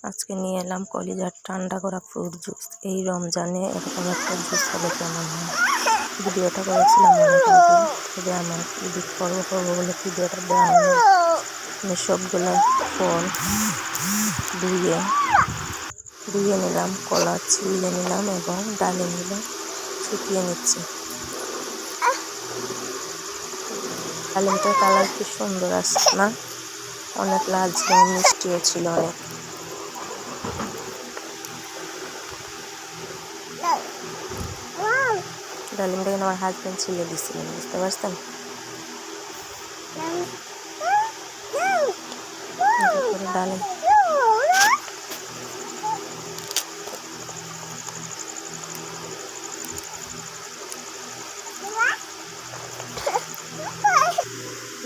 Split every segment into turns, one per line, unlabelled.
আজকে নিয়ে এলাম কলিজার ঠান্ডা করা ফ্রুট জুস। এই রমজানে এরকম একটা জুস হলে কেমন হয়। ভিডিওটা করেছিলাম অনেক আগে, তবে আমার এডিট করবো বলে ভিডিওটা দেওয়া হয়নি। আমি সবগুলো ফল ধুয়ে নিলাম, কলা ছিলে নিলাম এবং ডালে নিলাম, শুকিয়ে নিচ্ছি। ডালিমটার কালার কি সুন্দর আসছে না? অনেক লালচে, মিষ্টিও ছিল অনেক। ডালিমটা কিন্তু আমার হাজব্যান্ড ছিলে দিচ্ছিলেন, বুঝতে পারছেন? ডালিম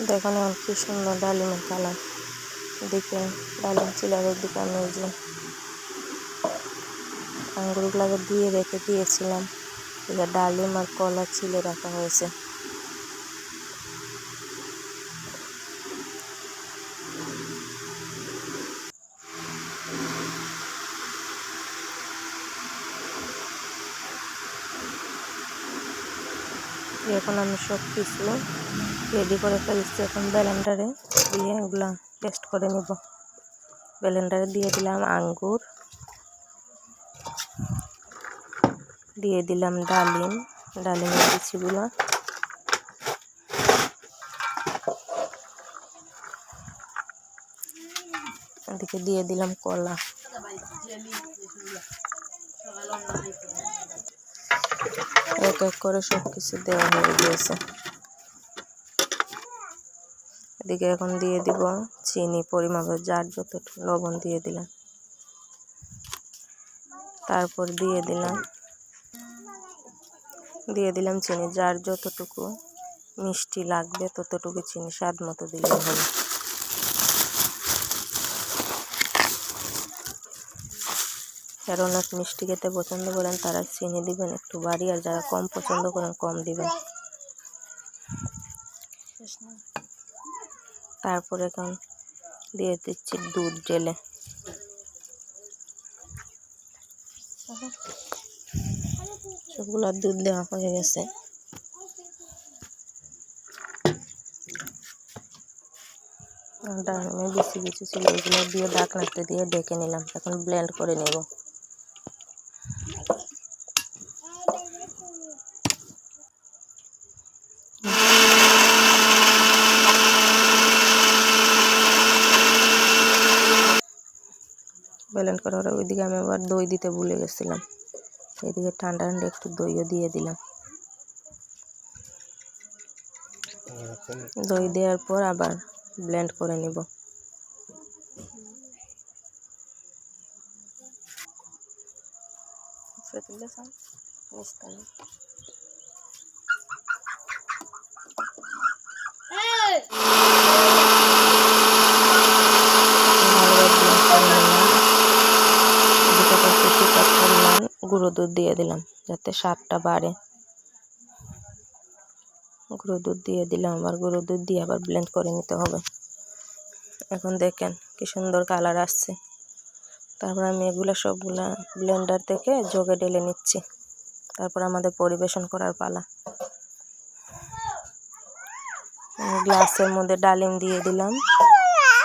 দেখুন এখন কি সুন্দর ডালিমের কালার। দেখেন ডালিম চিলারের দিকে আমি এই যে আঙ্গুরগুলোকে ধুয়ে রেখে দিয়েছিলাম, এবার ডালিম আর কলা ছিলে রাখা হয়েছে। এখন আমি সব কিছু রেডি করে ফেলছি, এখন ব্লেন্ডারে দিয়ে এগুলা পেস্ট করে নিব। ব্লেন্ডারে দিয়ে দিলাম আঙ্গুর, দিয়ে দিলাম ডালিমের বিচিগুলো, এদিকে দিয়ে দিলাম কলা। এক এক করে সব কিছু দেওয়া হয়ে গিয়েছে। এদিকে এখন দিয়ে দিব চিনি পরিমাপে, যার যতটুকু লবণ দিয়ে দিলাম। তারপর দিয়ে দিলাম চিনি, যার যতটুকু মিষ্টি লাগবে ততটুকু চিনি স্বাদ মতো দিলে হবে। যারা অনেক মিষ্টি খেতে পছন্দ করেন তারা চিনি দিবেন একটু বাড়ি, আর যারা কম পছন্দ করেন কম দিবেন। তারপর এখন দিয়ে দিচ্ছি দুধ ঢেলে। সবগুলো দুধ দেওয়া হয়ে গেছে। ডালিমে বেশি কিছু ছিল, এগুলো দিয়ে ঢাকনাতে দিয়ে ডেকে নিলাম। এখন ব্লেন্ড করে নেব। ব্লেন্ড করার ওইদিকে আমি আবার দই দিতে ভুলে গেছিলাম, এদিকে ঠান্ডা ঠান্ডা একটু দইও দিয়ে দিলাম। দই দেওয়ার পর আবার ব্লেন্ড করে নিব। গুঁড়ো দুধ দিয়ে দিলাম যাতে স্বাদটা বাড়ে। গুঁড়ো দুধ দিয়ে দিলাম, আবার গুঁড়ো দুধ দিয়ে আবার ব্লেন্ড করে নিতে হবে। এখন দেখেন কি সুন্দর কালার আসছে। তারপর আমি এগুলো সবগুলা ব্লেন্ডার থেকে জগে ঢেলে নিচ্ছি। তারপর আমাদের পরিবেশন করার পালা। গ্লাসের মধ্যে ডালিম দিয়ে দিলাম,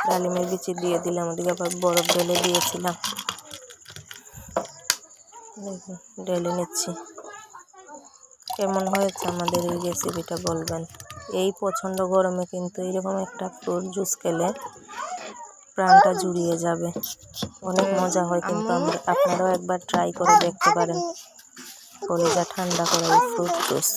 ডালিমের বিচি দিয়ে দিলাম, ওদিকে আবার বরফ ঢেলে দিয়েছিলাম। ঢেলে নিচ্ছি। কেমন হয়েছে আমাদের এই রেসিপিটা বলবেন। এই প্রচণ্ড গরমে কিন্তু এরকম একটা ফ্রুট জুস খেলে প্রাণটা জুড়িয়ে যাবে। অনেক মজা হয় কিন্তু আপনারাও একবার ট্রাই করে দেখতে পারেন কলিজা ঠান্ডা করে এই ফ্রুট জুস।